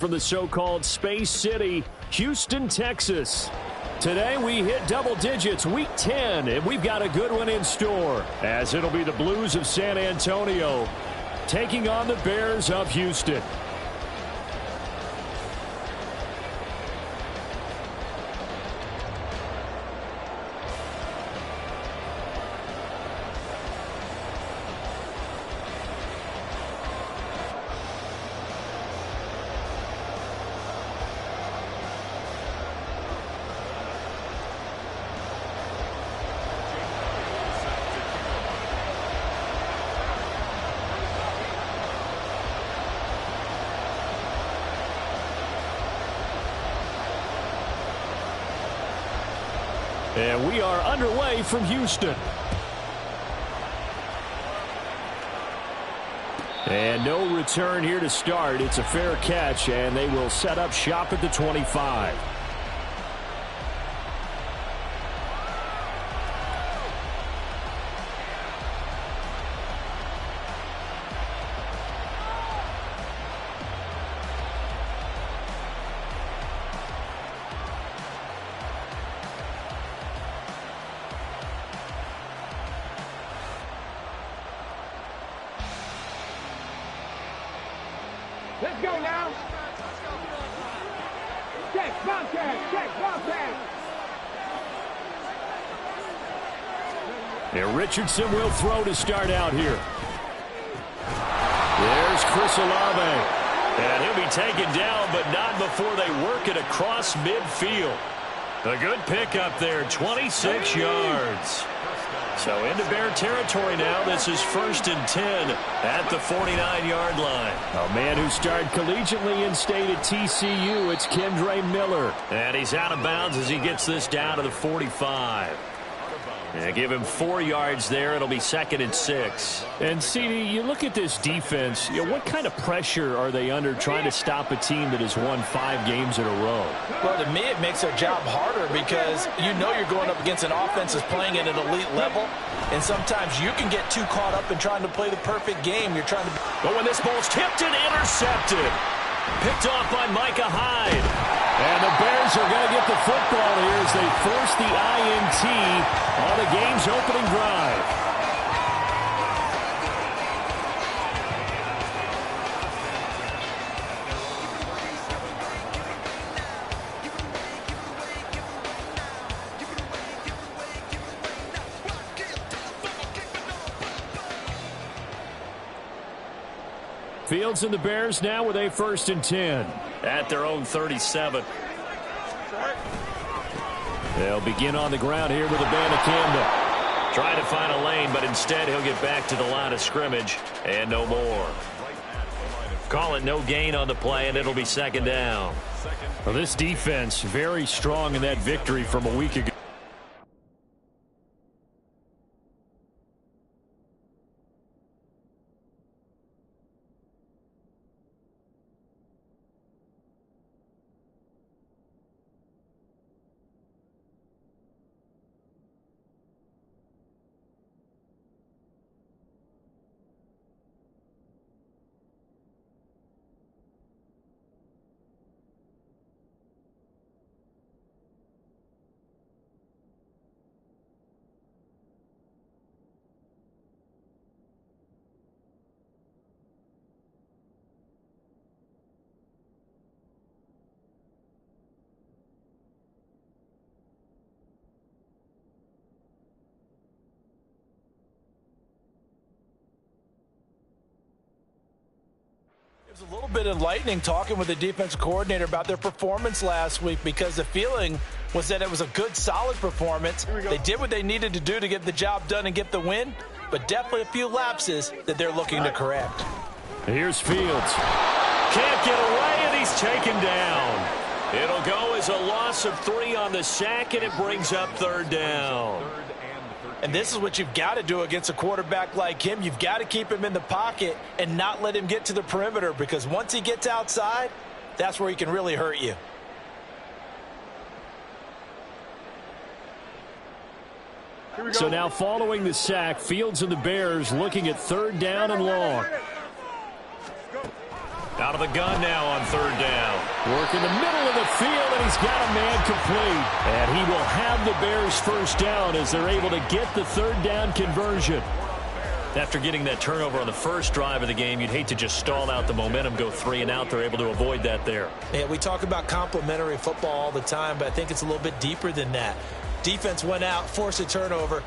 From the so-called Space City, Houston, Texas. Today we hit double digits, week 10, and we've got a good one in store, as it'll be the Blues of San Antonio taking on the Bears of Houston. And we are underway from Houston. And no return here to start. It's a fair catch, and they will set up shop at the 25. Let's go now. Check, contact, check, contact. And Richardson will throw to start out here. There's Chris Olave. And he'll be taken down, but not before they work it across midfield. A good pickup there, 26 yards. So into Bear territory now. This is 1st and 10 at the 49-yard line. A man who started collegiately in state at TCU, it's Kendre Miller. And he's out of bounds as he gets this down to the 45. And give him 4 yards there. It'll be 2nd and 6. And, CD, you look at this defense, what kind of pressure are they under trying to stop a team that has won 5 games in a row? Well, to me, it makes their job harder because you know you're going up against an offense that's playing at an elite level, and sometimes you can get too caught up in trying to play the perfect game. You're trying to... But when this ball's tipped and intercepted, picked off by Micah Hyde. And the Bears are going to get the football here as they force the INT on the game's opening drive. Fields and the Bears now with a 1st and 10 at their own 37. They'll begin on the ground here with Abanikanda. Trying to find a lane, but instead he'll get back to the line of scrimmage and no more. Call it no gain on the play, and it'll be 2nd down. Well, this defense very strong in that victory from a week ago. It was a little bit enlightening talking with the defense coordinator about their performance last week because the feeling was that it was a good, solid performance. They did what they needed to do to get the job done and get the win, but definitely a few lapses that they're looking to correct. Here's Fields. Can't get away, and he's taken down. It'll go as a loss of 3 on the sack, and it brings up 3rd down. And this is what you've got to do against a quarterback like him. You've got to keep him in the pocket and not let him get to the perimeter, because once he gets outside, that's where he can really hurt you. So now following the sack, Fields and the Bears looking at 3rd down and long. Out of the gun now on third down. Work in the middle of the field, and he's got a man complete. And he will have the Bears first down as they're able to get the third down conversion. After getting that turnover on the first drive of the game, you'd hate to just stall out the momentum, go 3 and out. They're able to avoid that there. Yeah, we talk about complementary football all the time, but I think it's a little bit deeper than that. Defense went out, forced a turnover,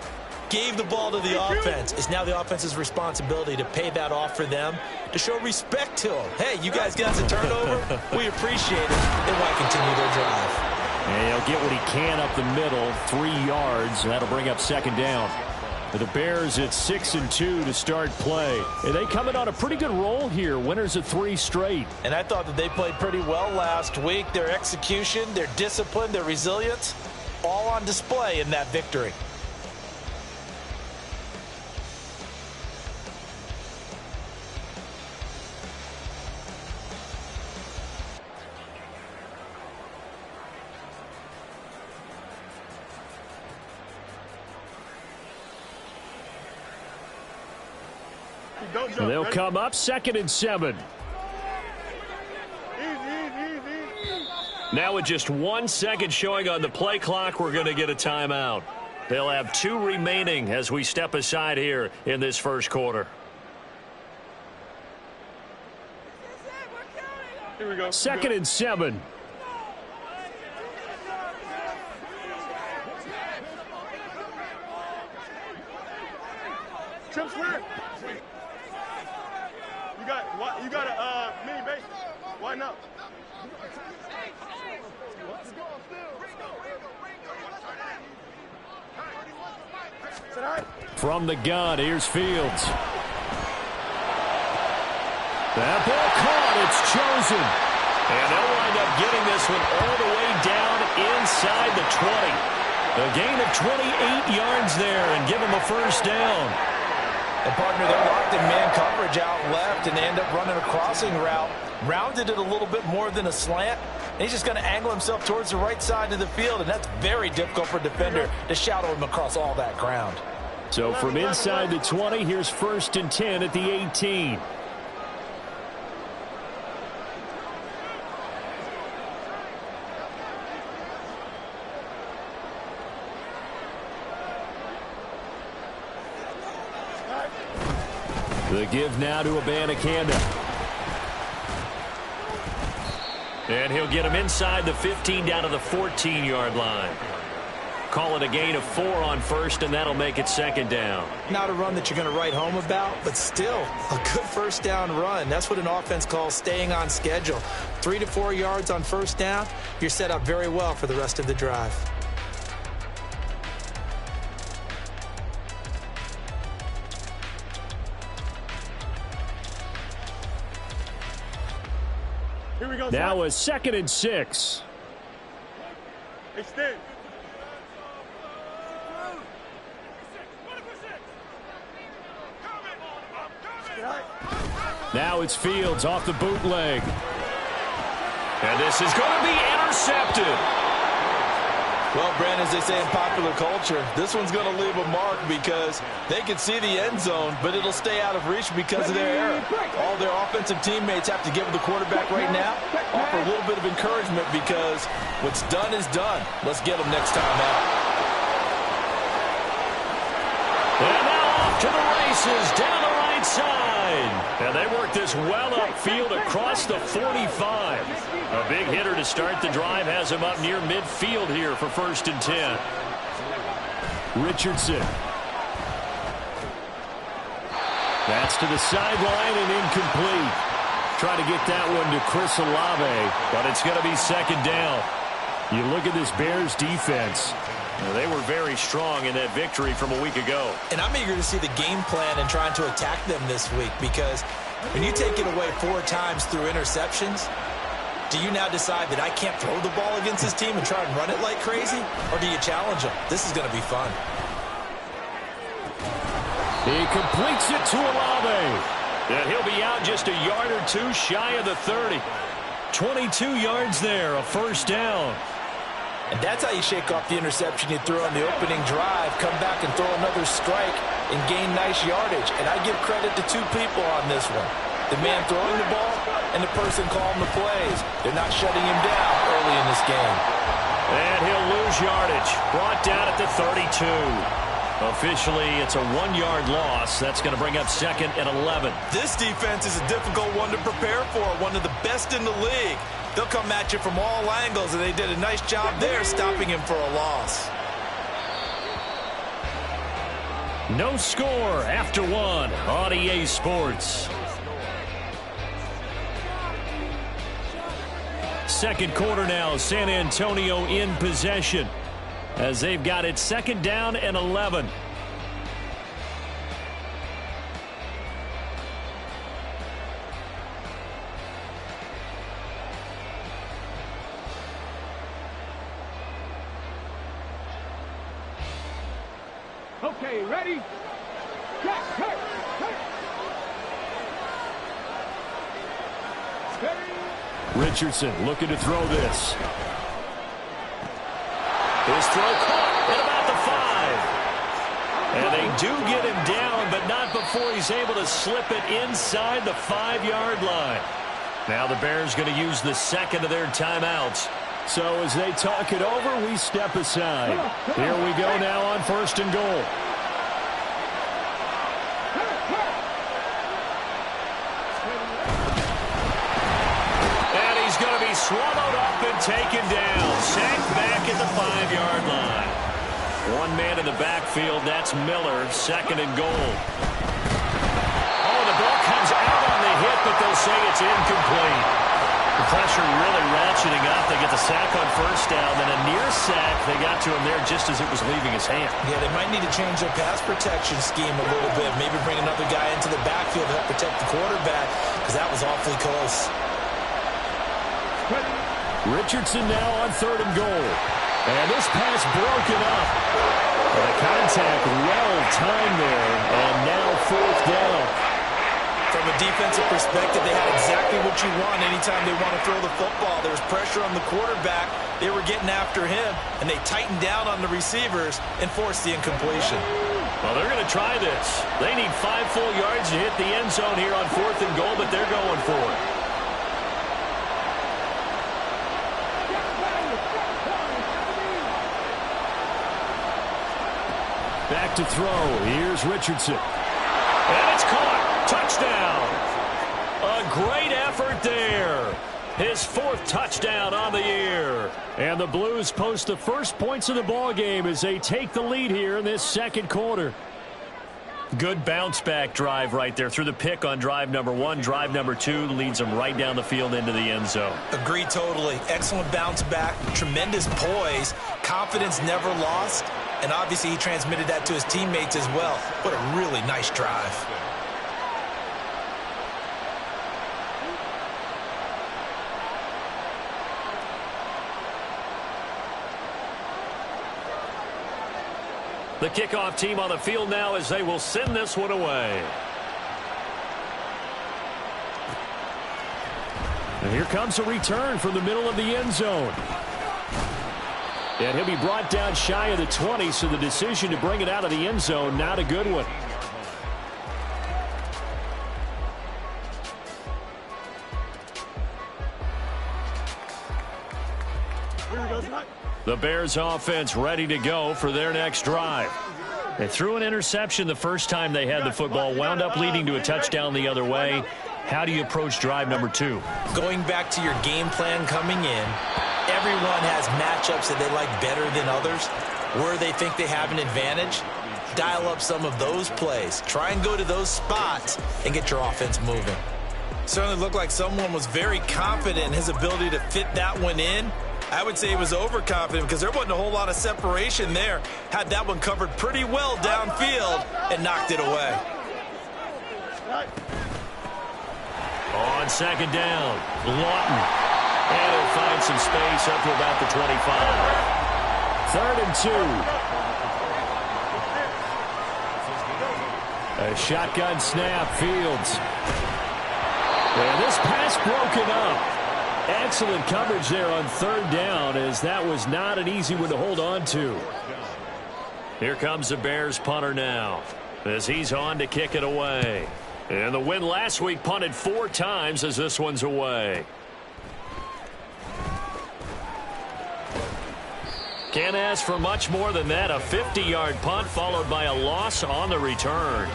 gave the ball to the offense. It's now the offense's responsibility to pay that off for them, to show respect to them. Hey, you guys got a turnover? We appreciate it. They want to continue their drive. And he'll get what he can up the middle, 3 yards, and that'll bring up second down. For the Bears, it's 6-2 to start play. And they come in on a pretty good roll here, winners of 3 straight. And I thought that they played pretty well last week. Their execution, their discipline, their resilience, all on display in that victory. And they'll come up 2nd and 7. Now with just 1 second showing on the play clock, we're going to get a timeout. They'll have 2 remaining as we step aside here in this first quarter. Here we go. 2nd and 7. You got a mini base. Why not? From the gun, here's Fields. That ball caught. It's chosen. And they'll wind up getting this one all the way down inside the 20. A gain of 28 yards there and give him a first down. And, partner, they're locked in man coverage out left, and they end up running a crossing route. Rounded it a little bit more than a slant. And he's just going to angle himself towards the right side of the field, and that's very difficult for a defender to shadow him across all that ground. So from inside the 20, here's 1st and 10 at the 18. The give now to Abanikanda. And he'll get him inside the 15 down to the 14-yard line. Call it a gain of 4 on first, and that'll make it second down. Not a run that you're going to write home about, but still a good first down run. That's what an offense calls staying on schedule. 3 to 4 yards on first down, you're set up very well for the rest of the drive. Here we go. Now a 2nd and 6. Extend. Now it's Fields off the bootleg. And this is going to be intercepted. Well, Brandon, as they say in popular culture, this one's going to leave a mark because they can see the end zone, but it'll stay out of reach because of their error. All their offensive teammates have to give the quarterback right now, offer a little bit of encouragement because what's done is done. Let's get them next time out. And now off to the races down the right side. And they work this well upfield across the 45. A big hitter to start the drive has him up near midfield here for 1st and 10. Richardson. That's to the sideline and incomplete. Try to get that one to Chris Olave, but it's going to be second down. You look at this Bears defense. They were very strong in that victory from a week ago. And I'm eager to see the game plan and trying to attack them this week because when you take it away 4 times through interceptions, do you now decide that I can't throw the ball against this team and try and run it like crazy? Or do you challenge them? This is going to be fun. He completes it to Olave. And he'll be out just a yard or 2 shy of the 30. 22 yards there, a first down. And that's how you shake off the interception you threw on the opening drive, come back and throw another strike and gain nice yardage. And I give credit to 2 people on this one. The man throwing the ball and the person calling the plays. They're not shutting him down early in this game. And he'll lose yardage. Brought down at the 32. Officially, it's a 1-yard loss. That's going to bring up 2nd and 11. This defense is a difficult one to prepare for, one of the best in the league. They'll come at you from all angles, and they did a nice job there stopping him for a loss. No score after 1 on EA Sports. Second quarter now, San Antonio in possession as they've got it 2nd down and 11. Okay, ready? Jack, hurt. Richardson looking to throw this. His throw caught at about the 5. And they do get him down, but not before he's able to slip it inside the 5-yard line. Now the Bears going to use the second of their timeouts. So as they talk it over, we step aside. Here we go now on 1st and goal. Swallowed up and taken down. Sacked back at the 5-yard line. One man in the backfield. That's Miller. 2nd and goal. Oh, the ball comes out on the hit, but they'll say it's incomplete. The pressure really ratcheting up. They get the sack on 1st down. Then a near sack. They got to him there just as it was leaving his hand. Yeah, they might need to change their pass protection scheme a little bit. Maybe bring another guy into the backfield to help protect the quarterback, because that was awfully close. Richardson now on 3rd and goal. And this pass broken up. And the contact well timed there. And now 4th down. From a defensive perspective, they had exactly what you want anytime they want to throw the football. There was pressure on the quarterback. They were getting after him, and they tightened down on the receivers and forced the incompletion. Well, they're going to try this. They need 5 full yards to hit the end zone here on 4th and goal, but they're going for it. Back to throw. Here's Richardson. And it's caught. Touchdown. A great effort there. His 4th touchdown on the year. And the Blues post the first points of the ball game as they take the lead here in this 2nd quarter. Good bounce-back drive right there through the pick on drive number 1. Drive number 2 leads them right down the field into the end zone. Agree totally. Excellent bounce-back, tremendous poise, confidence never lost, and obviously he transmitted that to his teammates as well. What a really nice drive. The kickoff team on the field now as they will send this one away. And here comes a return from the middle of the end zone. And he'll be brought down shy of the 20, so the decision to bring it out of the end zone, not a good one. The Bears offense ready to go for their next drive. They threw an interception the first time they had the football, wound up leading to a touchdown the other way. How do you approach drive number 2? Going back to your game plan coming in, everyone has matchups that they like better than others. Where they think they have an advantage, dial up some of those plays. Try and go to those spots and get your offense moving. Certainly looked like someone was very confident in his ability to fit that one in. I would say he was overconfident because there wasn't a whole lot of separation there. Had that one covered pretty well downfield and knocked it away. On 2nd down, Lawton. And he'll find some space up to about the 25. 3rd and 2. A shotgun snap, Fields. And this pass broken up. Excellent coverage there on 3rd down, as that was not an easy one to hold on to. Here comes the Bears punter now as he's on to kick it away. And the win last week punted 4 times as this one's away. Can't ask for much more than that. A 50-yard punt followed by a loss on the return.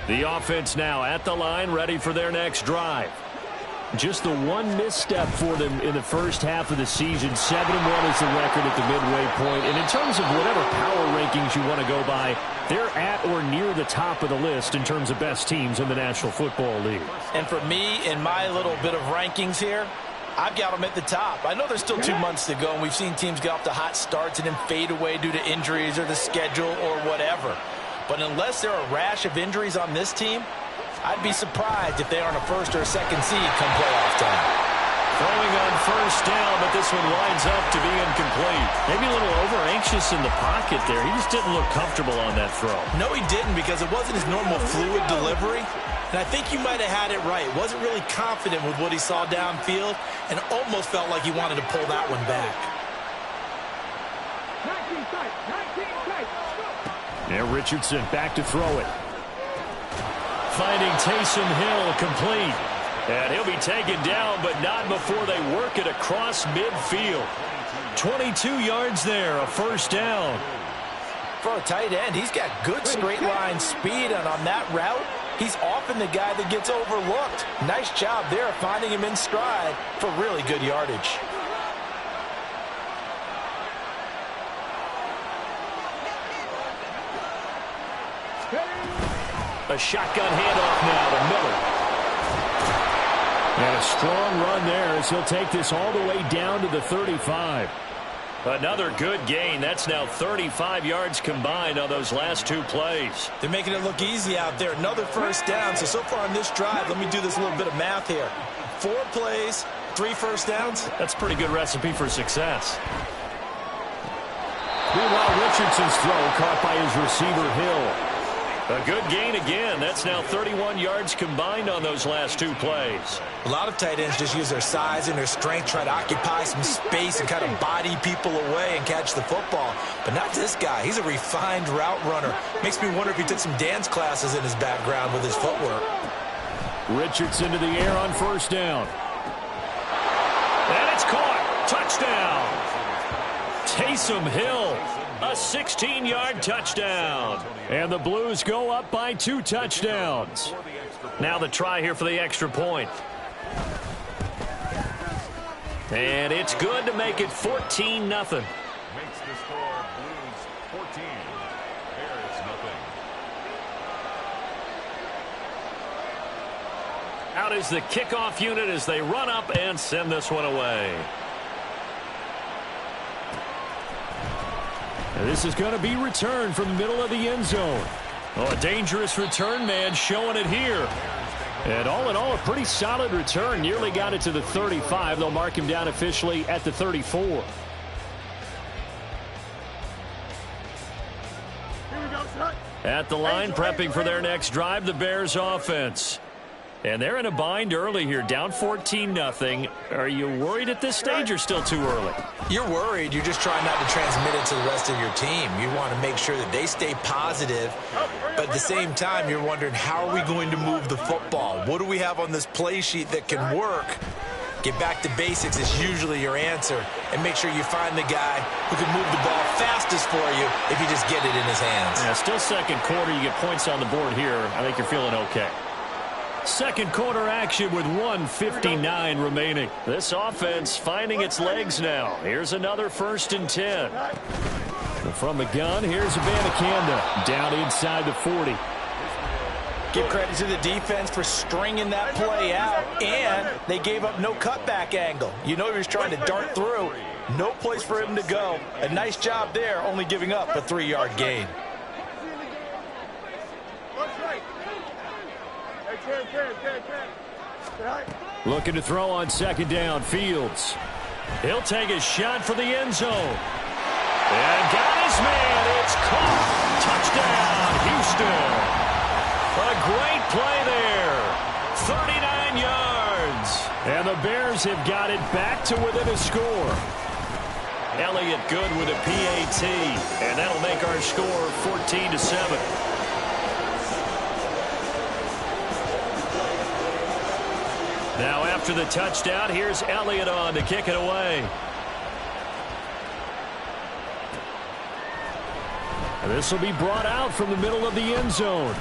The offense now at the line, ready for their next drive. Just the one misstep for them in the first half of the season. 7-1 is the record at the midway point. And in terms of whatever power rankings you want to go by, they're at or near the top of the list in terms of best teams in the National Football League. And for me, in my little bit of rankings here, I've got them at the top. I know there's still 2 months to go, and we've seen teams get off to hot starts and then fade away due to injuries or the schedule or whatever. But unless there are a rash of injuries on this team, I'd be surprised if they aren't a first or a second seed come playoff time. Throwing on first down, but this one winds up to be incomplete. Maybe a little over-anxious in the pocket there. He just didn't look comfortable on that throw. No, he didn't, because it wasn't his normal fluid delivery. And I think you might have had it right. Wasn't really confident with what he saw downfield and almost felt like he wanted to pull that one back. 19 tight, 19 tight. And Richardson back to throw it. Finding Taysom Hill complete. And he'll be taken down, but not before they work it across midfield. 22 yards there, a first down. For a tight end, he's got good straight line speed, and on that route, he's often the guy that gets overlooked. Nice job there finding him in stride for really good yardage. A shotgun handoff now to Miller. And a strong run there as he'll take this all the way down to the 35. Another good gain. That's now 35 yards combined on those last 2 plays. They're making it look easy out there. Another first down. So far on this drive, let me do this little bit of math here. 4 plays, 3 first downs. That's a pretty good recipe for success. Meanwhile, Richardson's throw caught by his receiver, Hill. A good gain again. That's now 31 yards combined on those last 2 plays. A lot of tight ends just use their size and their strength, try to occupy some space and kind of body people away and catch the football. But not this guy. He's a refined route runner. Makes me wonder if he took some dance classes in his background with his footwork. Richardson to the air on first down. And it's caught. Touchdown. Taysom Hill. A 16-yard touchdown. And the Blues go up by 2 touchdowns. Now the try here for the extra point. And it's good to make it 14-0. Makes the score Blues 14. Bears nothing. Out is the kickoff unit as they run up and send this one away. And this is going to be returned from the middle of the end zone. Oh, a dangerous return man showing it here. And all in all, a pretty solid return. Nearly got it to the 35. They'll mark him down officially at the 34. Here we go, son. At the line, prepping for their next drive, the Bears offense. And they're in a bind early here, down 14-0. Are you worried at this stage or still too early? You're worried. You're just trying not to transmit it to the rest of your team. You want to make sure that they stay positive. But at the same time, you're wondering, how are we going to move the football? What do we have on this play sheet that can work? Get back to basics is usually your answer. And make sure you find the guy who can move the ball fastest for you if you just get it in his hands. Yeah, still second quarter. You get points on the board here. I think you're feeling okay. Second quarter action with 1:59 remaining. This offense finding its legs now. Here's another 1st and 10. From the gun, here's Abanikanda down inside the 40. Give credit to the defense for stringing that play out, and they gave up no cutback angle. You know he was trying to dart through. No place for him to go. A nice job there, only giving up a 3-yard gain. Looking to throw on second down, Fields. He'll take a shot for the end zone. And got his man. It's caught. Touchdown, Houston. A great play there. yards. And the Bears have got it back to within a score. Elliott good with a PAT. And that'll make our score 14-7. Now after the touchdown, here's Elliott on to kick it away. And this will be brought out from the middle of the end zone.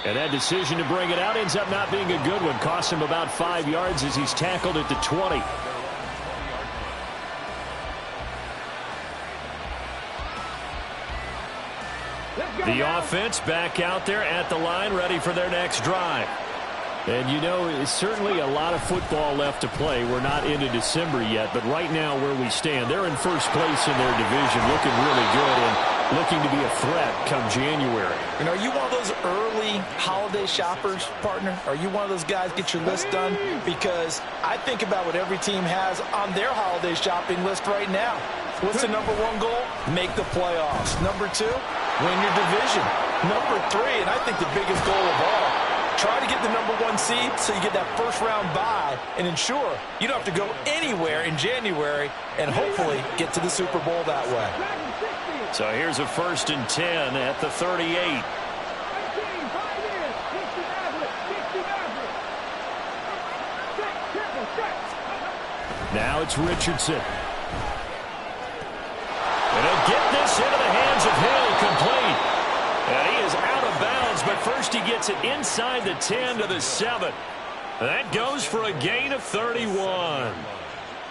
And that decision to bring it out ends up not being a good one. Cost him about 5 yards as he's tackled at the 20. The offense back out there at the line, ready for their next drive. And, you know, it's certainly a lot of football left to play. We're not into December yet, but right now where we stand, they're in first place in their division, looking really good and looking to be a threat come January. And are you one of those early holiday shoppers, partner? Are you one of those guys get your list done? Because I think about what every team has on their holiday shopping list right now. What's the number one goal? Make the playoffs. Number two, win your division. Number three, and I think the biggest goal of all, try to get the number one seed so you get that first round bye and ensure you don't have to go anywhere in January and hopefully get to the Super Bowl that way. So here's a 1st and 10 at the 38. Now it's Richardson. And he'll get this into the hands of Hill, complete. And he is out of bounds, but first he gets it inside the 10 to the 7. That goes for a gain of 31.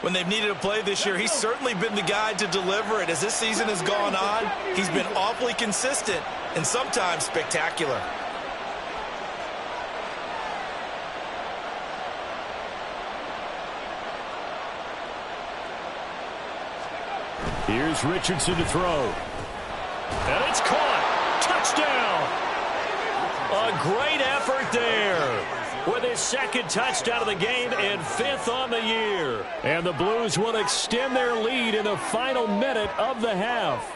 When they've needed a play this year, he's certainly been the guy to deliver it. As this season has gone on, he's been awfully consistent and sometimes spectacular. Here's Richardson to throw. And it's caught. Touchdown. A great effort there. With his second touchdown of the game and 5th on the year. And the Blues will extend their lead in the final minute of the half.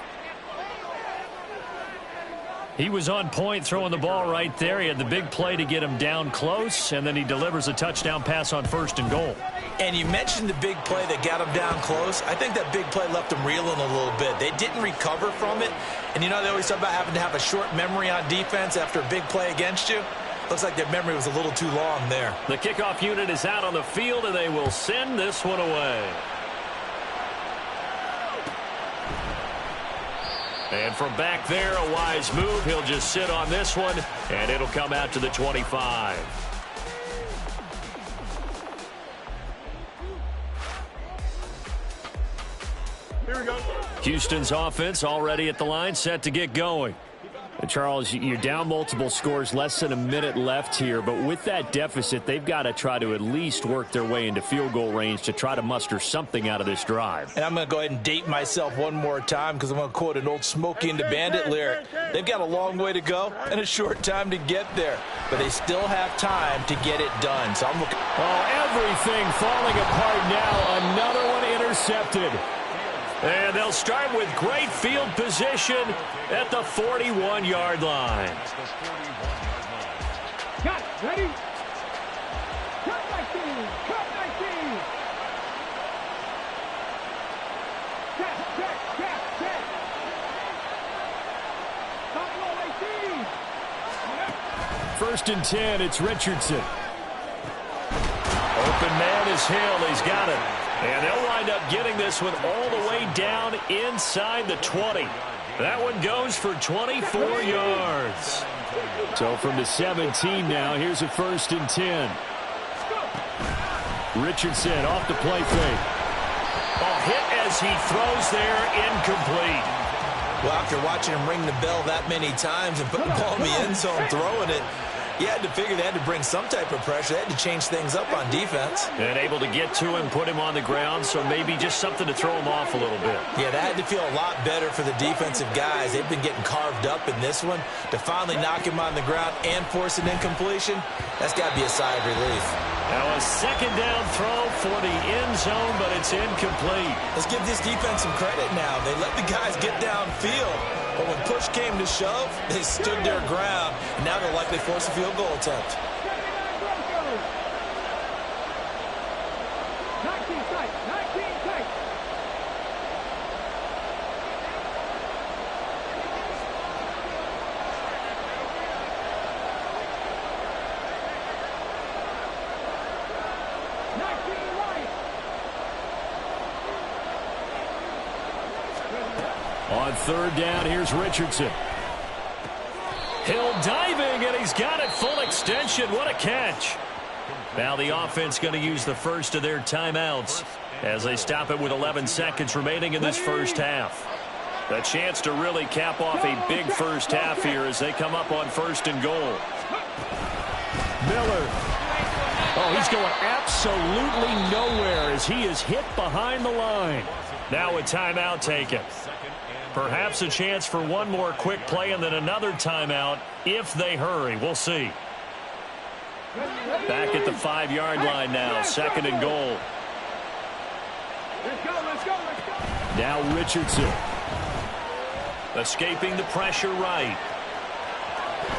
He was on point throwing the ball right there. He had the big play to get him down close, and then he delivers a touchdown pass on 1st and goal. And you mentioned the big play that got him down close. I think that big play left him reeling a little bit. They didn't recover from it. And you know, they always talk about having to have a short memory on defense after a big play against you. Looks like their memory was a little too long there. The kickoff unit is out on the field, and they will send this one away. And from back there, a wise move. He'll just sit on this one, and it'll come out to the 25. Here we go. Houston's offense already at the line, set to get going. And Charles, you're down multiple scores, less than a minute left here. But with that deficit, they've got to try to at least work their way into field goal range to try to muster something out of this drive. And I'm going to go ahead and date myself one more time because I'm going to quote an old Smokey and the Bandit lyric. They've got a long way to go and a short time to get there. But they still have time to get it done. So I'm looking. Oh, everything falling apart now. Another one intercepted. And they'll start with great field position at the 41-yard line. Cut, ready? Cut 19, cut 19. Check. Stop 1st and 10, it's Richardson. Open man is Hill, he's got it. And they'll wind up getting this one all the way down inside the 20. That one goes for 24 yards. So from the 17 now, here's a 1st and 10. Richardson off the play fake. A hit as he throws there, incomplete. Well, after watching him ring the bell that many times and put the ball in the end zone, throwing it, you had to figure they had to bring some type of pressure. They had to change things up on defense. And able to get to him, put him on the ground, so maybe just something to throw him off a little bit. Yeah, that had to feel a lot better for the defensive guys. They've been getting carved up in this one. To finally knock him on the ground and force an incompletion, that's got to be a sigh of relief. Now a 2nd down throw for the end zone, but it's incomplete. Let's give this defense some credit now. They let the guys get downfield. But when push came to shove, they stood their ground. And now they'll likely force a field goal attempt. On third down, here's Richardson. Hill diving, and he's got it full extension. What a catch. Now the offense going to use the first of their timeouts as they stop it with 11 seconds remaining in this first half. A chance to really cap off a big first half here as they come up on first and goal. Miller. Oh, he's going absolutely nowhere as he is hit behind the line. Now a timeout taken. Perhaps a chance for one more quick play and then another timeout if they hurry. We'll see. Back at the 5-yard line now. Second and goal. Let's go, let's go, let's go. Now Richardson. Escaping the pressure right.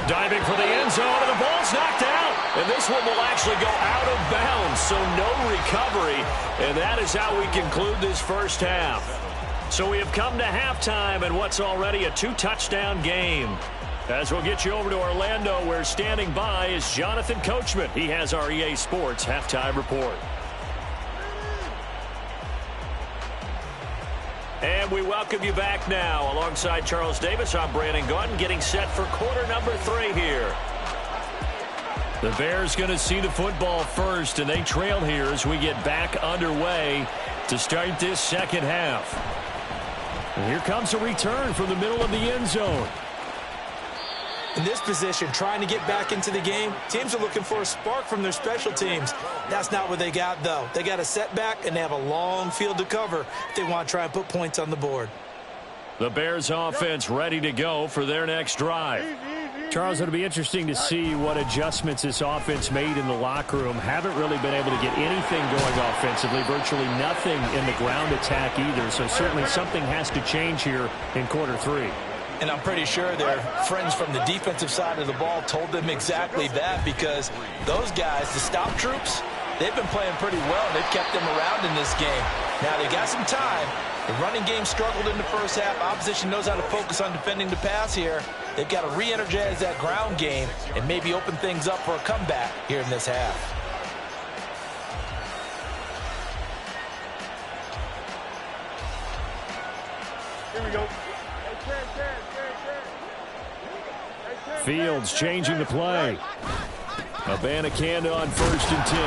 Diving for the end zone, and the ball's knocked out. And this one will actually go out of bounds, so no recovery. And that is how we conclude this first half. So we have come to halftime and what's already a 2-touchdown game. As we'll get you over to Orlando, where standing by is Jonathan Coachman. He has our EA Sports halftime report. And we welcome you back now. Alongside Charles Davis, I'm Brandon Gautin, getting set for quarter number 3 here. The Bears going to see the football first, and they trail here as we get back underway to start this second half. And here comes a return from the middle of the end zone. In this position, trying to get back into the game, teams are looking for a spark from their special teams. That's not what they got, though. They got a setback, and they have a long field to cover if they want to try and put points on the board. The Bears offense ready to go for their next drive. Charles, it'll be interesting to see what adjustments this offense made in the locker room. Haven't really been able to get anything going offensively, virtually nothing in the ground attack either. So certainly something has to change here in quarter 3. And I'm pretty sure their friends from the defensive side of the ball told them exactly that, because those guys, the stop troops, they've been playing pretty well. They've kept them around in this game. Now they got some time. The running game struggled in the first half. Opposition knows how to focus on defending the pass here. They've got to re-energize that ground game and maybe open things up for a comeback here in this half. Here we go. Fields changing the play. Abanikanda on first and 10.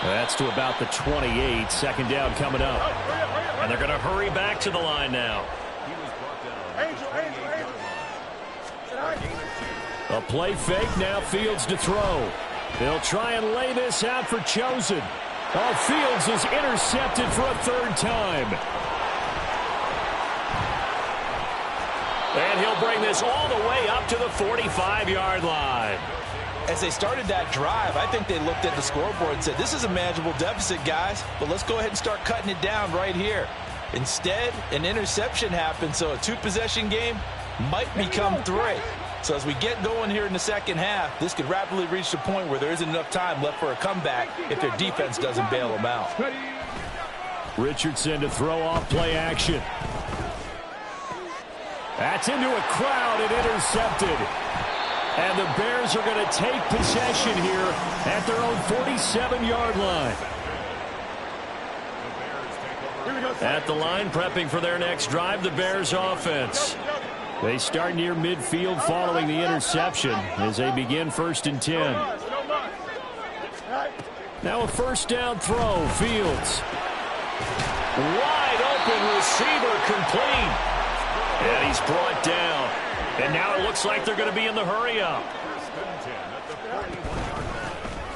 That's to about the 28. Second down coming up. And they're going to hurry back to the line now. A play fake, now Fields to throw. They'll try and lay this out for Chosen. Oh, Fields is intercepted for a third time. And he'll bring this all the way up to the 45-yard line. As they started that drive, I think they looked at the scoreboard and said, this is a manageable deficit, guys, but let's go ahead and start cutting it down right here. Instead, an interception happened, so a 2-possession game might become 3. So as we get going here in the second half, this could rapidly reach the point where there isn't enough time left for a comeback if their defense doesn't bail them out. Richardson to throw off play action. That's into a crowd and intercepted. And the Bears are going to take possession here at their own 47-yard line. At the line, prepping for their next drive, the Bears offense. They start near midfield following the interception as they begin first and 10. Now a first down throw, Fields. Wide open receiver complete. And he's brought down. And now it looks like they're going to be in the hurry-up.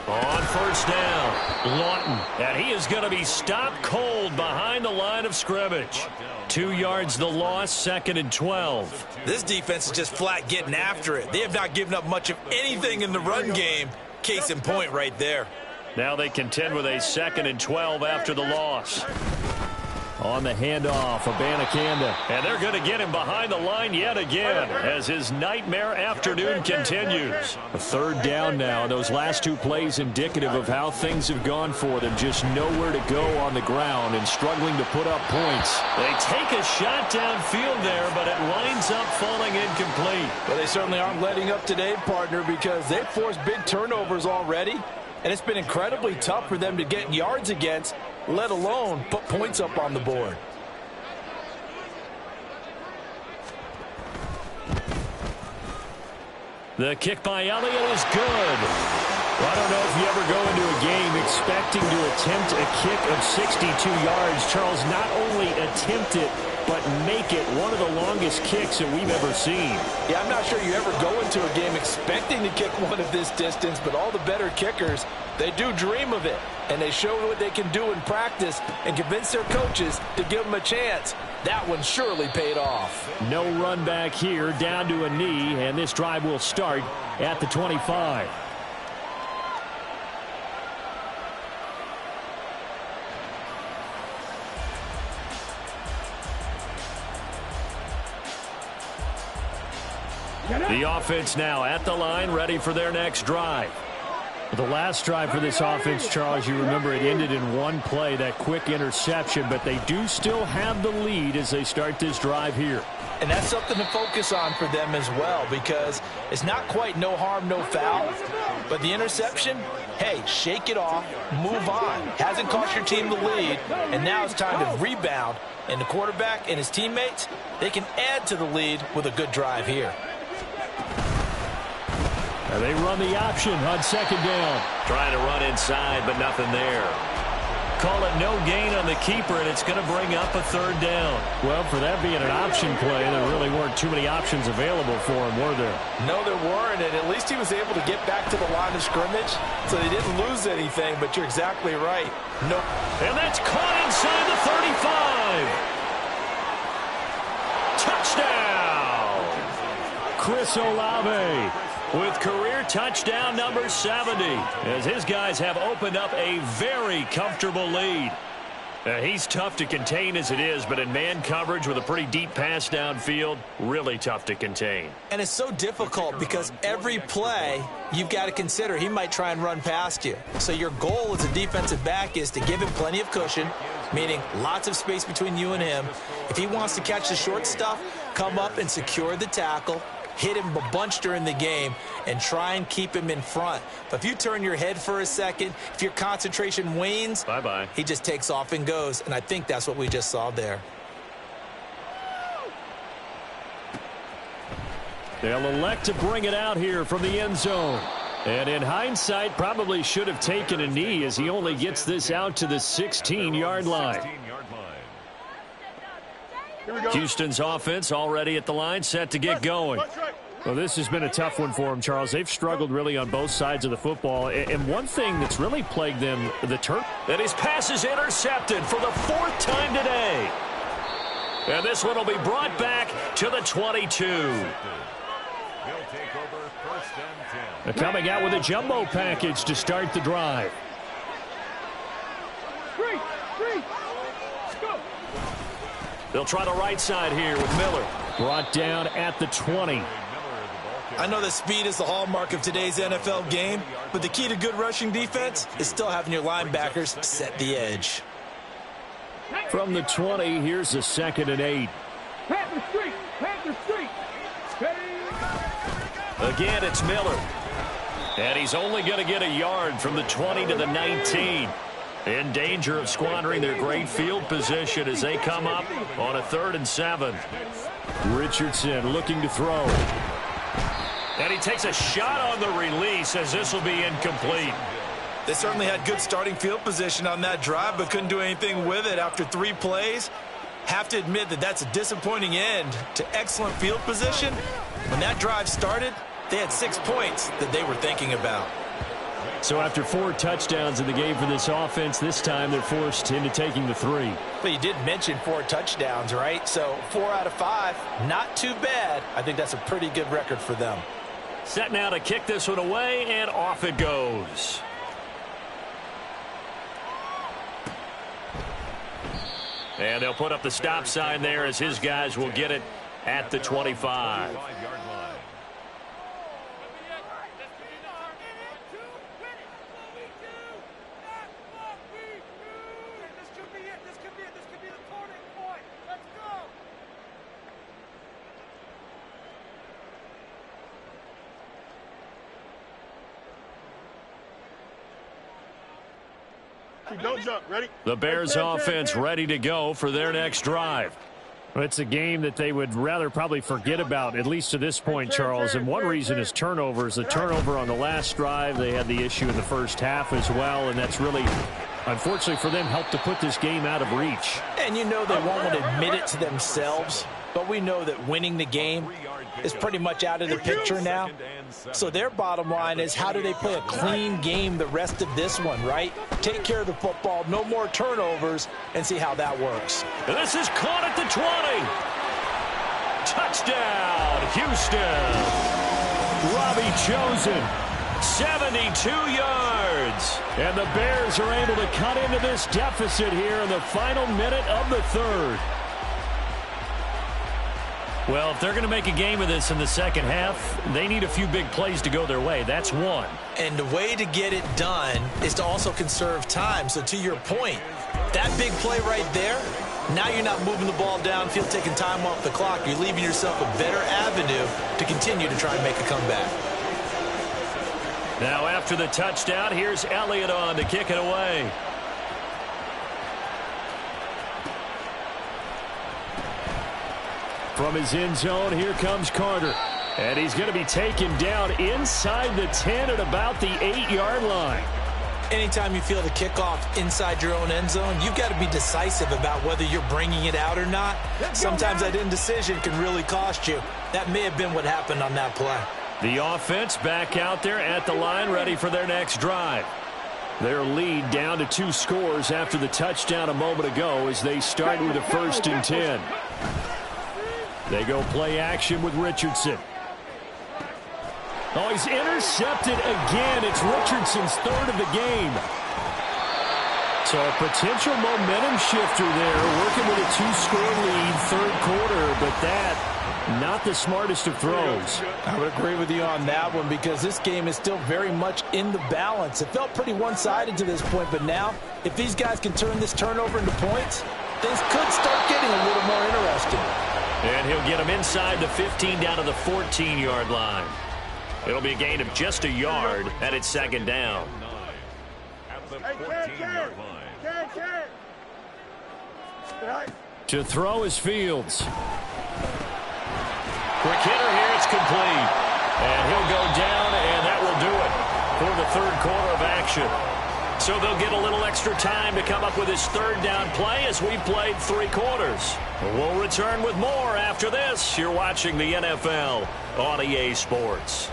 On first down, Lawton. And he is going to be stopped cold behind the line of scrimmage. 2 yards the loss, second and 12. This defense is just flat getting after it. They have not given up much of anything in the run game. Case in point right there. Now they contend with a second and 12 after the loss. On the handoff, Abanikanda. And they're going to get him behind the line yet again as his nightmare afternoon continues. A third down now. Those last 2 plays indicative of how things have gone for them. Just nowhere to go on the ground and struggling to put up points. They take a shot downfield there, but it winds up falling incomplete. Well, they certainly aren't letting up today, partner, because they've forced big turnovers already. And it's been incredibly tough for them to get yards against, let alone put points up on the board. The kick by Elliott is good. Well, I don't know if you ever go into a game expecting to attempt a kick of 62 yards. Charles, not only attempt it, but make it one of the longest kicks that we've ever seen. Yeah, I'm not sure you ever go into a game expecting to kick one of this distance, but all the better kickers, they do dream of it. And they show what they can do in practice and convince their coaches to give them a chance. That one surely paid off. No run back here, down to a knee, and this drive will start at the 25. The offense now at the line, ready for their next drive. The last drive for this offense, Charles, you remember it ended in one play, that quick interception, but they do still have the lead as they start this drive here. And that's something to focus on for them as well, because it's not quite no harm, no foul, but the interception, hey, shake it off, move on. Hasn't cost your team the lead, and now it's time to rebound. And the quarterback and his teammates, they can add to the lead with a good drive here. They run the option on second down. Trying to run inside, but nothing there. Call it no gain on the keeper, and it's going to bring up a third down. Well, for that being an option play, there really weren't too many options available for him, were there? No, there weren't, and at least he was able to get back to the line of scrimmage, so they didn't lose anything, but you're exactly right. No. And that's caught inside the 35. Touchdown! Chris Olave with career touchdown number 70, as his guys have opened up a very comfortable lead. He's tough to contain as it is, but in man coverage with a pretty deep pass downfield, really tough to contain. And it's so difficult because every play you've got to consider he might try and run past you. So your goal as a defensive back is to give him plenty of cushion, meaning lots of space between you and him. If he wants to catch the short stuff, come up and secure the tackle, hit him a bunch during the game, and try and keep him in front. But if you turn your head for a second, if your concentration wanes, bye-bye. He just takes off and goes, and I think that's what we just saw there. They'll elect to bring it out here from the end zone. And in hindsight, probably should have taken a knee as he only gets this out to the 16-yard line. Houston's offense already at the line, set to get going. Well, this has been a tough one for them, Charles. They've struggled really on both sides of the football. And one thing that's really plagued them, the turf. And his pass is intercepted for the fourth time today. And this one will be brought back to the 22. They're coming out with a jumbo package to start the drive. They'll try the right side here with Miller. Brought down at the 20. I know that speed is the hallmark of today's NFL game, but the key to good rushing defense is still having your linebackers set the edge. From the 20, here's a 2nd and 8. Panther Street! Panther Street! Again, it's Miller. And he's only going to get a yard from the 20 to the 19. In danger of squandering their great field position as they come up on a 3rd and 7. Richardson looking to throw. And he takes a shot on the release as this will be incomplete. They certainly had good starting field position on that drive, but couldn't do anything with it after 3 plays. Have to admit that that's a disappointing end to excellent field position. When that drive started, they had 6 points that they were thinking about. So after 4 touchdowns in the game for this offense, this time they're forced into taking the 3. But you did mention 4 touchdowns, right? So 4 out of 5, not too bad. I think that's a pretty good record for them. Set now to kick this one away, and off it goes. And they'll put up the stop sign there as his guys will get it at the 25. Don't jump. Ready? The Bears offense ready to go for their next drive. Well, it's a game that they would rather probably forget about, at least to this point, Charles. And one reason is turnovers. The turnover on the last drive, they had the issue in the first half as well, and that's really, unfortunately for them, helped to put this game out of reach. And you know they won't want to admit it to themselves, but we know that winning the game is pretty much out of the picture now. So their bottom line is, how do they play a clean game the rest of this one, right? Take care of the football, no more turnovers, and see how that works. This is caught at the 20. Touchdown, Houston. Robbie Chosen, 72 yards. And the Bears are able to cut into this deficit here in the final minute of the third. Well, if they're going to make a game of this in the second half, they need a few big plays to go their way. That's one. And the way to get it done is to also conserve time. So to your point, that big play right there, now you're not moving the ball downfield, taking time off the clock. You're leaving yourself a better avenue to continue to try and make a comeback. Now after the touchdown, here's Elliott on to kick it away. From his end zone, here comes Carter. And he's going to be taken down inside the 10 at about the 8-yard line. Anytime you feel the kickoff inside your own end zone, you've got to be decisive about whether you're bringing it out or not. Sometimes that indecision can really cost you. That may have been what happened on that play. The offense back out there at the line, ready for their next drive. Their lead down to 2 scores after the touchdown a moment ago as they start with a 1st and 10. They go play action with Richardson. Oh, he's intercepted again. It's Richardson's 3rd of the game. So a potential momentum shifter there, working with a 2-score lead, 3rd quarter, but that, not the smartest of throws. I would agree with you on that one because this game is still very much in the balance. It felt pretty one-sided to this point, but now, if these guys can turn this turnover into points, things could start getting a little more interesting. And he'll get him inside the 15 down to the 14-yard line. It'll be a gain of just a yard, and it's 2nd down. At the 14-yard line. To throw is Fields. Quick hitter here, it's complete. And he'll go down, and that will do it for the 3rd quarter of action. So they'll get a little extra time to come up with his 3rd down play as we played 3 quarters. We'll return with more after this. You're watching the NFL on EA Sports.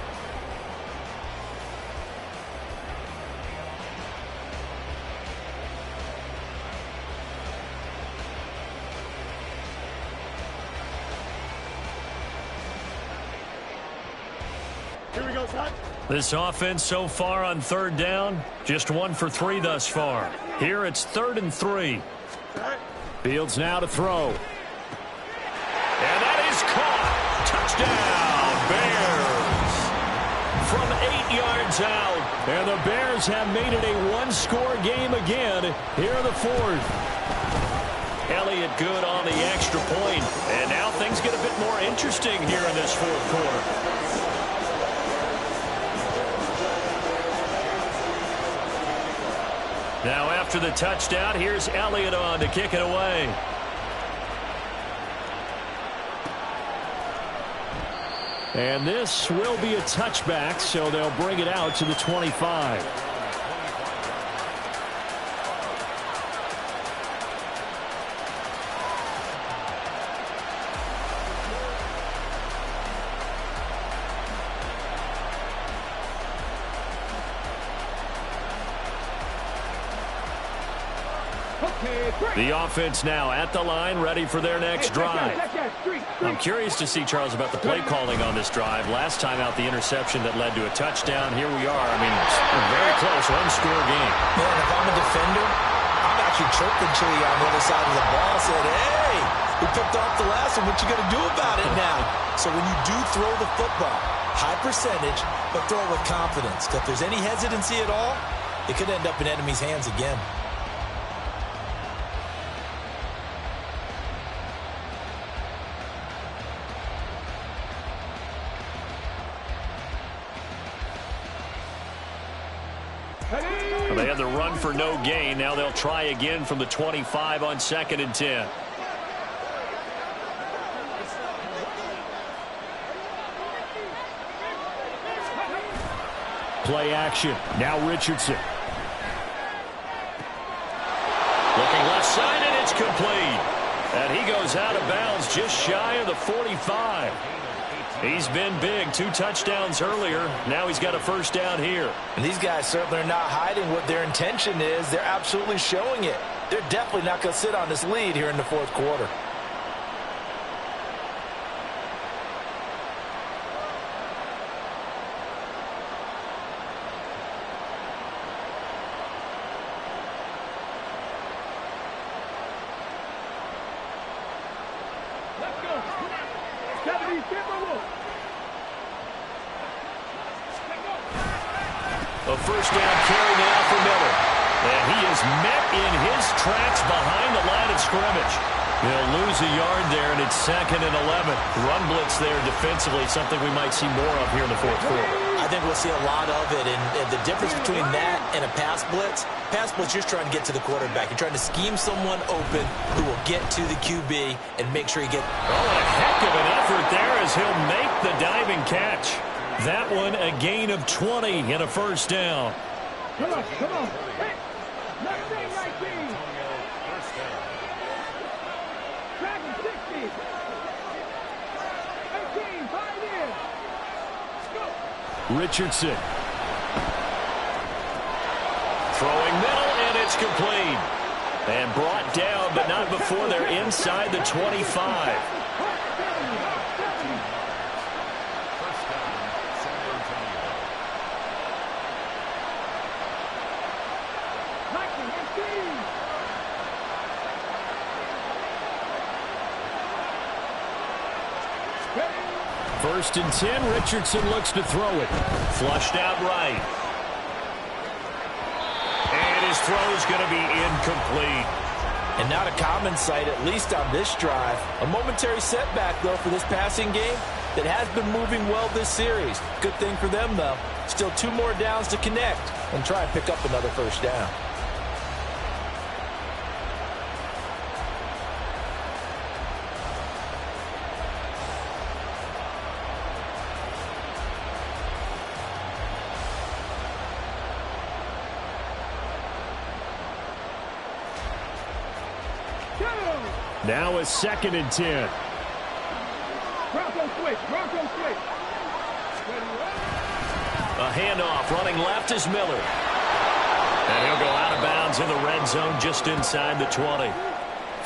Here we go, son. This offense so far on 3rd down, just 1 for 3 thus far. Here it's 3rd and 3. Fields now to throw. And that is caught. Touchdown, Bears. From 8 yards out. And the Bears have made it a 1-score game again here in the 4th. Elliott good on the extra point. And now things get a bit more interesting here in this 4th quarter. Now after the touchdown, here's Elliott on to kick it away. And this will be a touchback, so they'll bring it out to the 25. The offense now at the line, ready for their next drive. I'm curious to see, Charles, about the play calling on this drive. Last time out, the interception that led to a touchdown. Here we are. I mean, very close, 1-score game. Man, if I'm a defender, I'm actually chirping Chili on the other side of the ball. Said, hey, we picked off the last one. What you going to do about it now? So when you do throw the football, high percentage, but throw it with confidence. If there's any hesitancy at all, it could end up in enemy's hands again. They had the run for no gain. Now they'll try again from the 25 on 2nd and 10. play action. Now Richardson. Looking left side, and it's complete. And he goes out of bounds just shy of the 45. He's been big. 2 touchdowns earlier. Now he's got a first down here. And these guys certainly are not hiding what their intention is. They're absolutely showing it. They're definitely not going to sit on this lead here in the fourth quarter. A first down carry now for Miller. And he is met in his tracks behind the line of scrimmage. He'll lose a yard there, and it's 2nd and 11. Run blitz there defensively, something we might see more of here in the fourth quarter. I think we'll see a lot of it, and the difference between that and a pass blitz, you're trying to get to the quarterback. You're trying to scheme someone open who will get to the QB and make sure you get... Oh, a heck of an effort there as he'll make the diving catch. That one a gain of 20 and a first down. Come on, come on. Hey, left thing, right thing. Track and 60. 18, 5 in. Go. Richardson. Throwing middle, and it's complete. And brought down, but not before they're inside the 25. First and 10, Richardson looks to throw it. Flushed out right. And his throw is going to be incomplete. And not a common sight, at least on this drive. A momentary setback, though, for this passing game that has been moving well this series. Good thing for them, though. Still 2 more downs to connect and try and pick up another first down. Now a 2nd and 10. Bronco switch, Bronco switch. A handoff running left is Miller. And he'll go out of bounds in the red zone just inside the 20.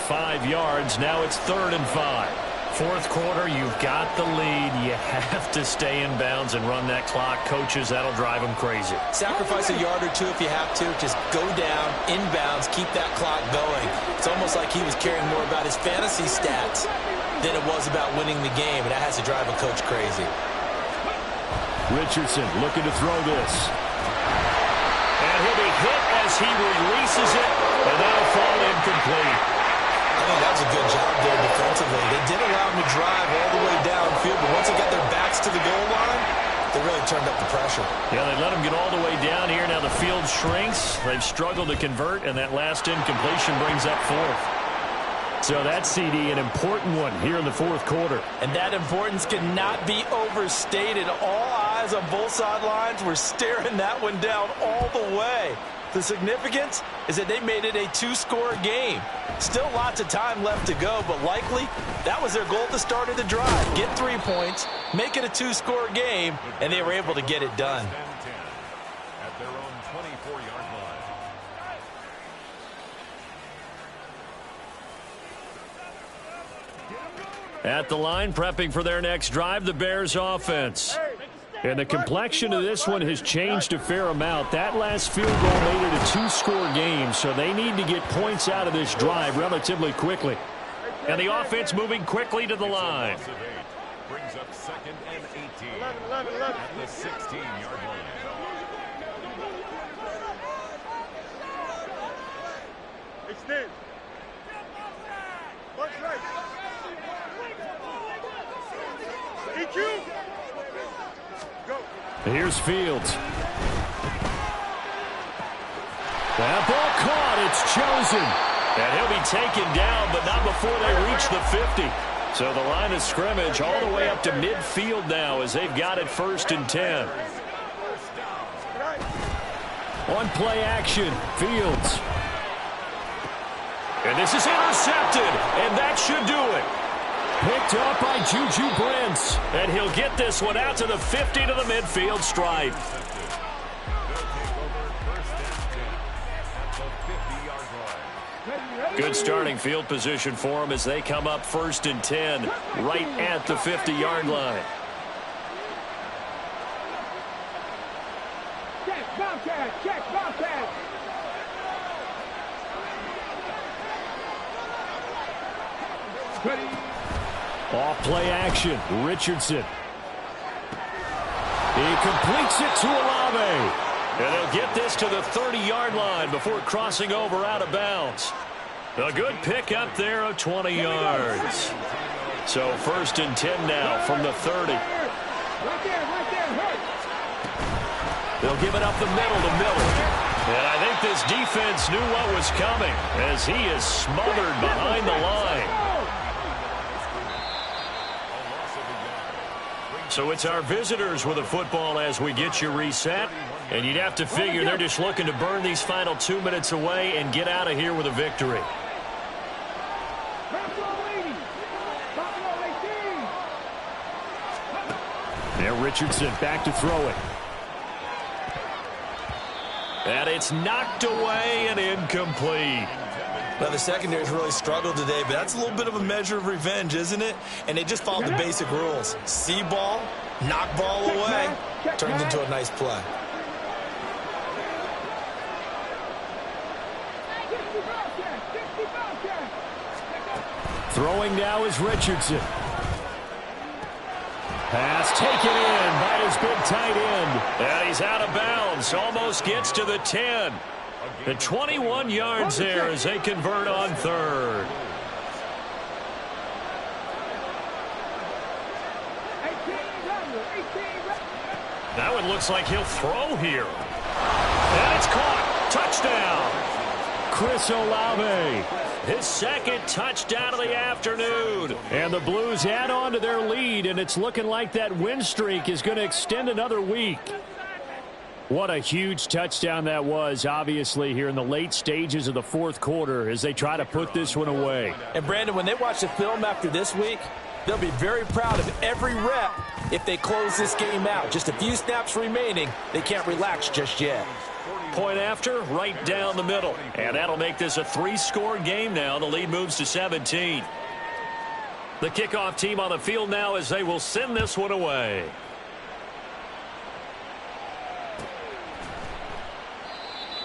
5 yards. Now it's 3rd and 5. Fourth quarter, you've got the lead. You have to stay in bounds and run that clock. Coaches, that'll drive them crazy. Sacrifice a yard or 2 if you have to. Just go down, inbounds, keep that clock going. It's almost like he was caring more about his fantasy stats than it was about winning the game, and that has to drive a coach crazy. Richardson looking to throw this. And he'll be hit as he releases it, and that'll fall incomplete. I think that was a good job there defensively. They did allow him to drive all the way downfield, but once they got their backs to the goal line, they really turned up the pressure. Yeah, they let him get all the way down here. Now the field shrinks. They've struggled to convert, and that last incompletion brings up 4th. So that's, CD, an important one here in the fourth quarter. And that importance cannot be overstated. All eyes on both sidelines were staring that one down all the way. The significance is that they made it a 2-score game. Still lots of time left to go, but likely that was their goal at the start of the drive. Get 3 points, make it a 2-score game, and they were able to get it done. At their own 24-yard line. At the line, prepping for their next drive, the Bears offense. And the complexion of this one has changed a fair amount. That last field goal made it a 2-score game, so they need to get points out of this drive relatively quickly. And the offense moving quickly to the line. Brings up 2nd and 18. At the 16-yard line. Extend. Watch right. EQ. Go. Here's Fields. That ball caught. It's chosen. And he'll be taken down, but not before they reach the 50. So the line of scrimmage all the way up to midfield now as they've got it 1st and 10. On play action, Fields. And this is intercepted, and that should do it. Picked up by Juju Brents. And he'll get this one out to the 50 to the midfield stripe. Good starting field position for them as they come up 1st and 10 right at the 50-yard line. Check, Bobcat, check, Bobcat. Off play action, Richardson. He completes it to Olave. And they'll get this to the 30-yard line before crossing over out of bounds. A good pick up there of 20 yards. So 1st and 10 now from the 30. Right there. They'll give it up the middle to Miller. And I think this defense knew what was coming as he is smothered behind the line. So it's our visitors with the football as we get you reset. And you'd have to figure they're just looking to burn these final 2 minutes away and get out of here with a victory. Now Richardson back to throw it. And it's knocked away and incomplete. Now, the secondary's really struggled today, but that's a little bit of a measure of revenge, isn't it? And they just followed the basic rules. See ball, knock ball away, turns into a nice play. Throwing now is Richardson. Pass taken in by his big tight end. And he's out of bounds. Almost gets to the 10. The 21 yards there as they convert on 3rd. That one looks like he'll throw here. And it's caught. Touchdown. Chris Olave. His 2nd touchdown of the afternoon. And the Blues add on to their lead, and it's looking like that win streak is going to extend another week. What a huge touchdown that was, obviously, here in the late stages of the 4th quarter as they try to put this one away. And, Brandon, when they watch the film after this week, they'll be very proud of every rep if they close this game out. Just a few snaps remaining. They can't relax just yet. Point after, right down the middle. And that'll make this a 3-score game now. The lead moves to 17. The kickoff team on the field now as they will send this one away.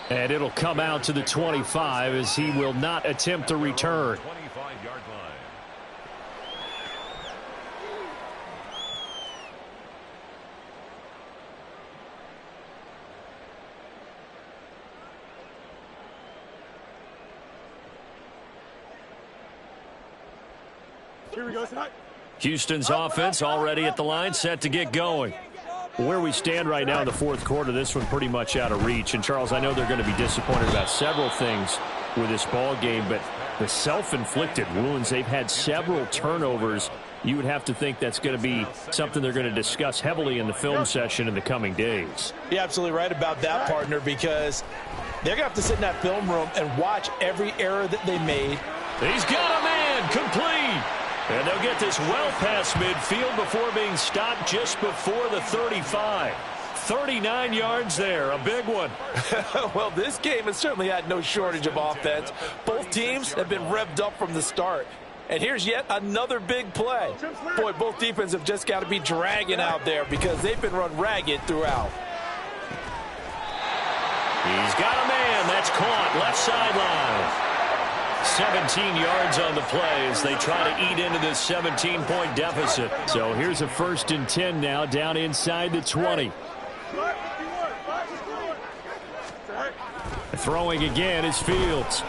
And it'll come out to the 25 as he will not attempt to return. 25-yard line. Here we go, tonight. Houston's offense already at the line, set to get going. Where we stand right now in the 4th quarter, this one pretty much out of reach. And, Charles, I know they're going to be disappointed about several things with this ball game, but the self-inflicted wounds, they've had several turnovers. You would have to think that's going to be something they're going to discuss heavily in the film session in the coming days. You're absolutely right about that, partner, because they're going to have to sit in that film room and watch every error that they made. He's got a man, complete. And they'll get this well past midfield before being stopped just before the 35. 39 yards there, a big one. Well, this game has certainly had no shortage of offense. Both teams have been revved up from the start. And here's yet another big play. Boy, both defenses have just got to be dragging out there because they've been run ragged throughout. He's got a man. That's caught. Left sideline. 17 yards on the play as they try to eat into this 17-point deficit. So here's a 1st and 10 now down inside the 20. Throwing again is Fields.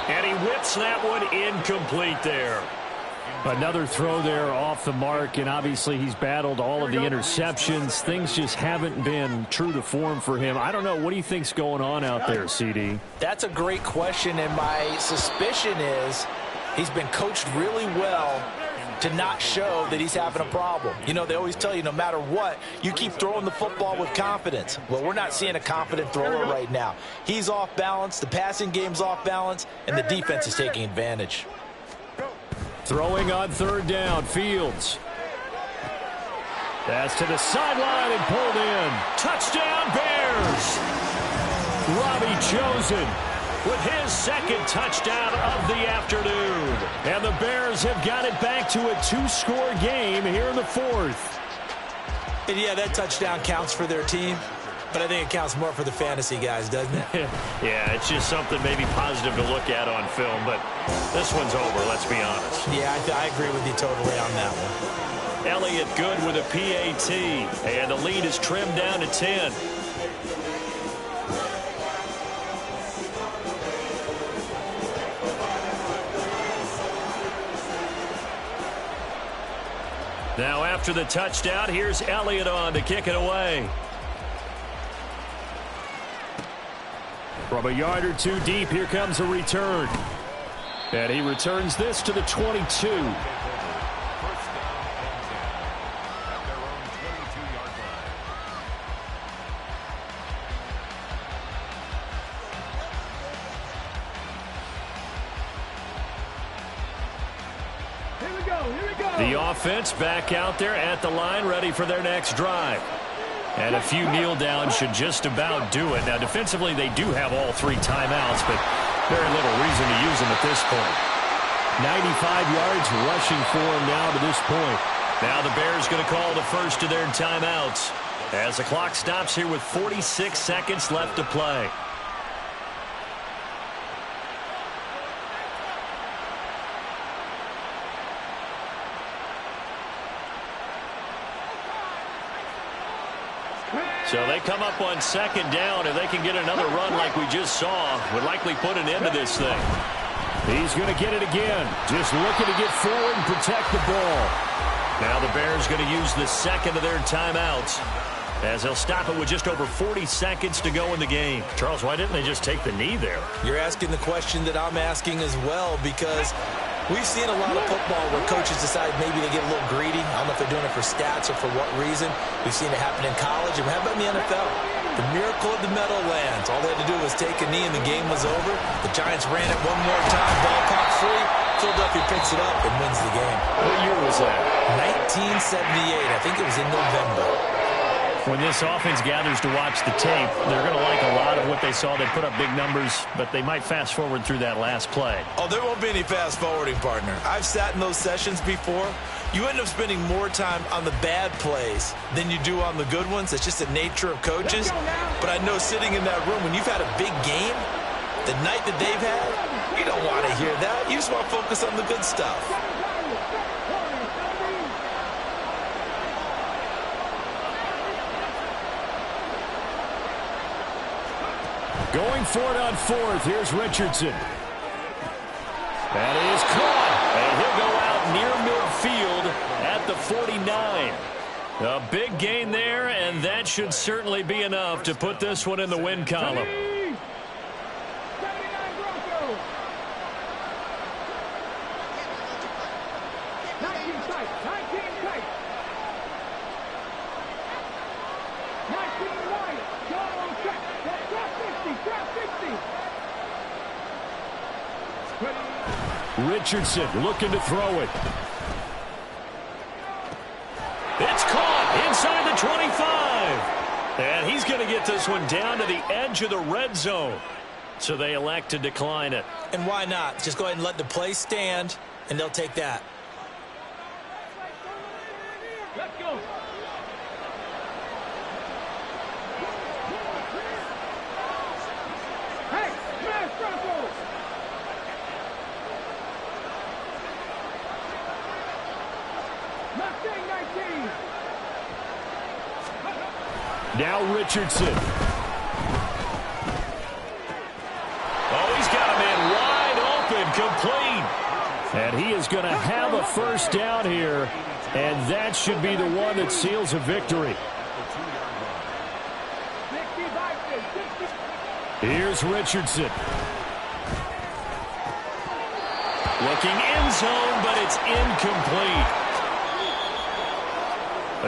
And he whips that one incomplete there. Another throw there off the mark, and obviously he's battled all of the interceptions. Things just haven't been true to form for him. I don't know. What do you think's going on out there, CD? That's a great question, and my suspicion is he's been coached really well to not show that he's having a problem. You know, they always tell you no matter what, you keep throwing the football with confidence. Well, we're not seeing a confident thrower right now. He's off balance, the passing game's off balance, and the defense is taking advantage. Throwing on third down, Fields. That's to the sideline and pulled in. Touchdown, Bears! Robbie Chosen with his second touchdown of the afternoon. And the Bears have got it back to a 2-score game here in the fourth. And yeah, that touchdown counts for their team, but I think it counts more for the fantasy guys, doesn't it? Yeah, it's just something maybe positive to look at on film, but this one's over, let's be honest. Yeah, I agree with you totally on that one. Elliott good with a PAT, and the lead is trimmed down to 10. Now after the touchdown, here's Elliott on to kick it away. From a yard or two deep, here comes a return. And he returns this to the 22. The offense back out there at the line, ready for their next drive. And a few kneel downs should just about do it. Now, defensively, they do have all 3 timeouts, but very little reason to use them at this point. 95 yards rushing for him now to this point. Now the Bears going to call the first of their timeouts as the clock stops here with 46 seconds left to play. So they come up on second down. If they can get another run like we just saw, would likely put an end to this thing. He's going to get it again. Just looking to get forward and protect the ball. Now the Bears going to use the second of their timeouts as they'll stop it with just over 40 seconds to go in the game. Charles, why didn't they just take the knee there? You're asking the question that I'm asking as well, because we've seen a lot of football where coaches decide maybe they get a little greedy. I don't know if they're doing it for stats or for what reason. We've seen it happen in college, and how about in the NFL? The miracle of the Meadowlands. All they had to do was take a knee, and the game was over. The Giants ran it one more time. Ball caught free. Philadelphia picks it up and wins the game. What year was that? 1978. I think it was in November. When this offense gathers to watch the tape, they're going to like a lot of what they saw. They put up big numbers, but they might fast forward through that last play. Oh, there won't be any fast forwarding, partner. I've sat in those sessions before. You end up spending more time on the bad plays than you do on the good ones. It's just the nature of coaches. But I know sitting in that room, when you've had a big game, the night that they've had, you don't want to hear that. You just want to focus on the good stuff. Going for it on fourth. Here's Richardson. That is caught. And he'll go out near midfield at the 49. A big gain there, and that should certainly be enough to put this one in the win column. Richardson looking to throw it. It's caught inside the 25. And he's going to get this one down to the edge of the red zone. So they elect to decline it. And why not? Just go ahead and let the play stand, and they'll take that. Let's go. Hey, smash Broncos. Mustang 19. Now Richardson. Oh, he's got a man wide open, complete. And he is going to have a first down here. And that should be the one that seals a victory. Here's Richardson. Looking end zone, but it's incomplete.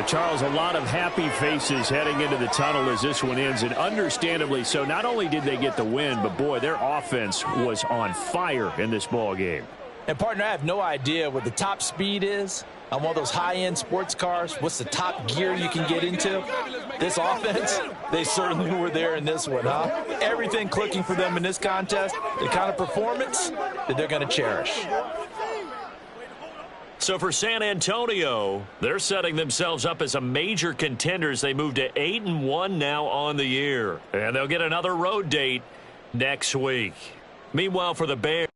Charles, a lot of happy faces heading into the tunnel as this one ends, and understandably so. Not only did they get the win, but, boy, their offense was on fire in this ball game. And, partner, I have no idea what the top speed is on one of those high-end sports cars. What's the top gear you can get into? This offense, they certainly were there in this one, huh? Everything clicking for them in this contest, the kind of performance that they're going to cherish. So for San Antonio, they're setting themselves up as a major contenders. They move to 8-1 now on the year. And they'll get another road date next week. Meanwhile, for the Bears,